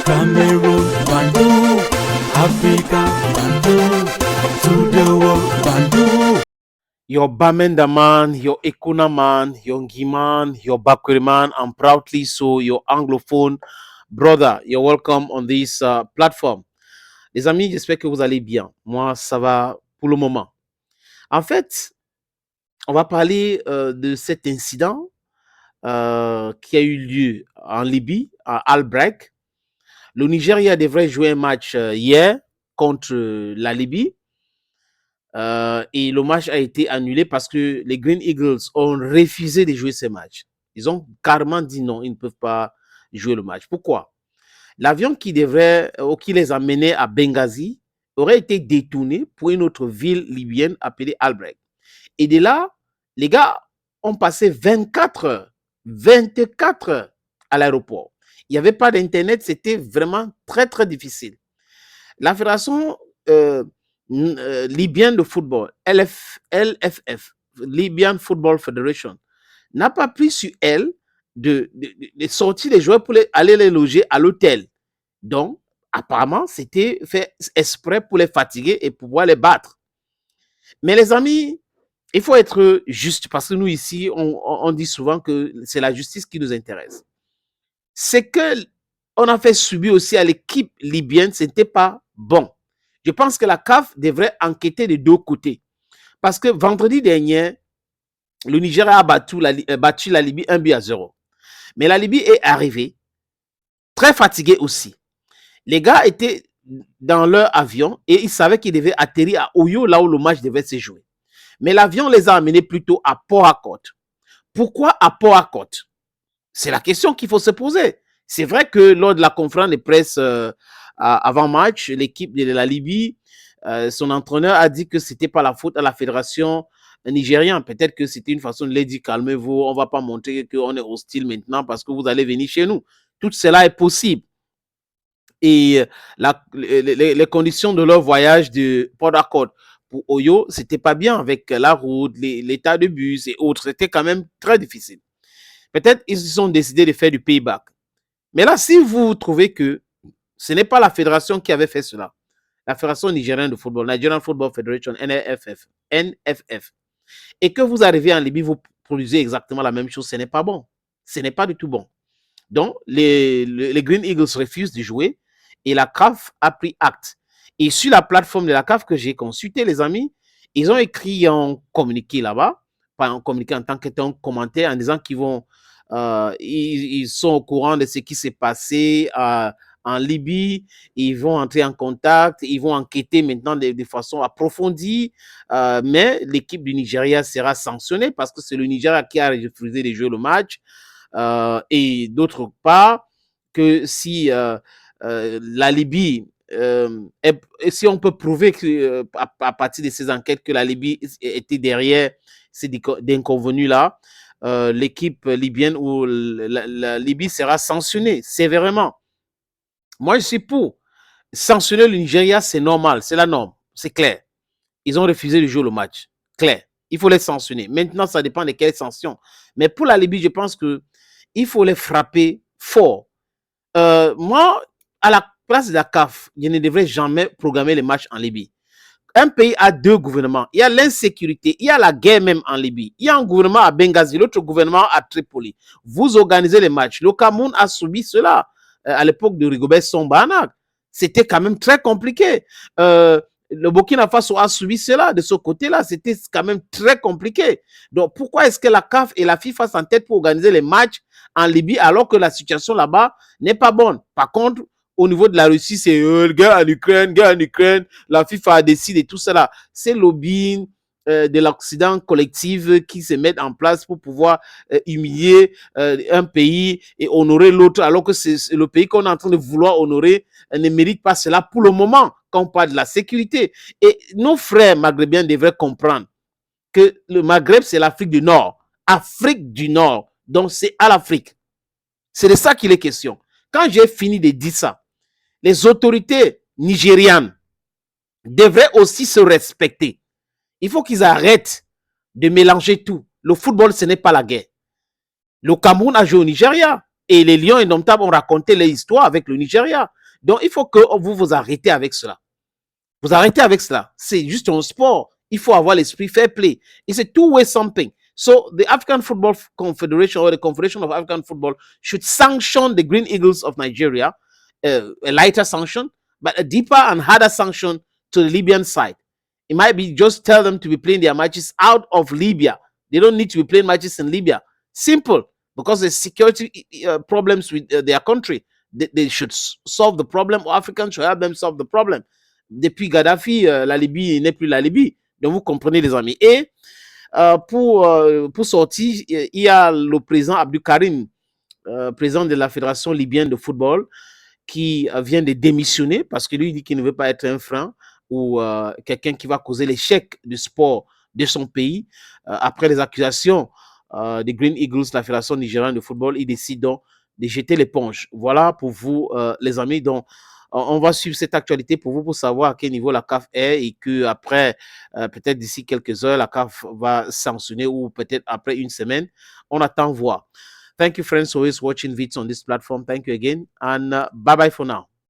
Cameroon, Bandung, Africa, Bandung, to the world, Bandung. Your Bamenda man, your Ekuna man, your Ngiman, your Bakweri man, and proudly so your Anglophone brother. You're welcome on this platform. Les amis, j'espère que vous allez bien. Moi, ça va pour le moment. En fait, on va parler de cet incident qui a eu lieu en Libye, à Albrecht. Le Nigeria devrait jouer un match hier contre la Libye. Et le match a été annulé parce que les Green Eagles ont refusé de jouer ce match. Ils ont carrément dit non, ils ne peuvent pas jouer le match. Pourquoi? L'avion qui les amenait à Benghazi aurait été détourné pour une autre ville libyenne appelée Albrecht. Et de là, les gars ont passé 24 heures à l'aéroport. Il n'y avait pas d'internet, c'était vraiment très très difficile. La fédération libyenne de football, LFF, Libyan Football Federation, n'a pas pris sur elle de sortir les joueurs pour aller les loger à l'hôtel. Donc, apparemment, c'était fait exprès pour les fatiguer et pouvoir les battre. Mais les amis, il faut être juste parce que nous ici, on dit souvent que c'est la justice qui nous intéresse. C'est que on a fait subir aussi à l'équipe libyenne, ce n'était pas bon. Je pense que la CAF devrait enquêter de deux côtés. Parce que vendredi dernier, le Nigeria a battu la Libye 1-0. Mais la Libye est arrivée très fatiguée aussi. Les gars étaient dans leur avion et ils savaient qu'ils devaient atterrir à Oyo, là où le match devait se jouer. Mais l'avion les a amenés plutôt à Port-Harcourt. Pourquoi à Port-Harcourt? C'est la question qu'il faut se poser. C'est vrai que lors de la conférence de presse avant match, l'équipe de la Libye, son entraîneur a dit que c'était pas la faute à la fédération nigérienne. Peut-être que c'était une façon de les dire calmez-vous, on va pas montrer qu'on est hostile maintenant parce que vous allez venir chez nous. Tout cela est possible. Et les conditions de leur voyage de Port-Harcourt pour Oyo, c'était pas bien avec la route, l'état de bus et autres. C'était quand même très difficile. Peut-être ils ont décidé de faire du payback. Mais là, si vous trouvez que ce n'est pas la fédération qui avait fait cela, la fédération nigérienne de football, Nigerian Football Federation, NFF, et que vous arrivez en Libye, vous produisez exactement la même chose, ce n'est pas bon. Ce n'est pas du tout bon. Donc, les Green Eagles refusent de jouer et la CAF a pris acte. Et sur la plateforme de la CAF que j'ai consulté, les amis, ils ont écrit un communiqué là-bas, pas un communiqué en tant qu'un commentaire en disant qu'ils vont ils sont au courant de ce qui s'est passé en Libye, ils vont entrer en contact, ils vont enquêter maintenant de façon approfondie, mais l'équipe du Nigeria sera sanctionnée parce que c'est le Nigeria qui a refusé de jouer le match, et d'autre part, que si la Libye, si on peut prouver que, à partir de ces enquêtes que la Libye était derrière ces d'inconvenus-là, l'équipe libyenne ou la Libye sera sanctionnée sévèrement. Moi, je suis pour. Sanctionner le Nigeria, c'est normal, c'est la norme, c'est clair. Ils ont refusé de jouer le match, clair. Il faut les sanctionner. Maintenant, ça dépend de quelles sanctions. Mais pour la Libye, je pense qu'il faut les frapper fort. Moi, à la place de la CAF, je ne devrais jamais programmer les matchs en Libye. Un pays a deux gouvernements. Il y a l'insécurité, il y a la guerre même en Libye. Il y a un gouvernement à Benghazi, l'autre gouvernement à Tripoli. Vous organisez les matchs. Le Cameroun a subi cela à l'époque de Rigobert Song-Bahanac. C'était quand même très compliqué. Le Burkina Faso a subi cela de ce côté-là. C'était quand même très compliqué. Donc, pourquoi est-ce que la CAF et la FIFA s'entêtent pour organiser les matchs en Libye alors que la situation là-bas n'est pas bonne? Par contre, au niveau de la Russie, c'est guerre en Ukraine, la FIFA a décidé tout cela. C'est lobbying de l'Occident collectif qui se mettent en place pour pouvoir humilier un pays et honorer l'autre, alors que c'est le pays qu'on est en train de vouloir honorer ne mérite pas cela pour le moment, quand on parle de la sécurité. Et nos frères maghrébiens devraient comprendre que le Maghreb, c'est l'Afrique du Nord. Afrique du Nord. Donc, c'est à l'Afrique. C'est de ça qu'il est question. Quand j'ai fini de dire ça, les autorités nigérianes devraient aussi se respecter. Il faut qu'ils arrêtent de mélanger tout. Le football, ce n'est pas la guerre. Le Cameroun a joué au Nigeria Et les Lions indomptables ont raconté leur histoire avec le Nigeria. Donc, il faut que vous vous arrêtez avec cela. Vous arrêtez avec cela. C'est juste un sport. Il faut avoir l'esprit fair play. It's a two-way something. So the African Football Confederation or the Confederation of African Football should sanction the Green Eagles of Nigeria, a lighter sanction, but a deeper and harder sanction to the Libyan side. It might be just tell them to be playing their matches out of Libya. They don't need to be playing matches in Libya. Simple, because there's security problems with their country. They should solve the problem, or Africans should help them solve the problem. Depuis Gaddafi, la Libye n'est plus la Libye. Donc, vous comprenez, les amis. Et pour sortir, il y a le président Abdou Karim, président de la Fédération libyenne de football, qui vient de démissionner parce que lui, il dit qu'il ne veut pas être un frein ou quelqu'un qui va causer l'échec du sport de son pays. Après les accusations des Green Eagles, la Fédération nigérienne de football, il décide donc de jeter l'éponge. Voilà pour vous, les amis. Donc, on va suivre cette actualité pour vous, pour savoir à quel niveau la CAF est, et que après, peut-être d'ici quelques heures, la CAF va sanctionner, ou peut-être après une semaine. On attend voir. Thank you, friends, always watching vids on this platform. Thank you again, and bye-bye for now.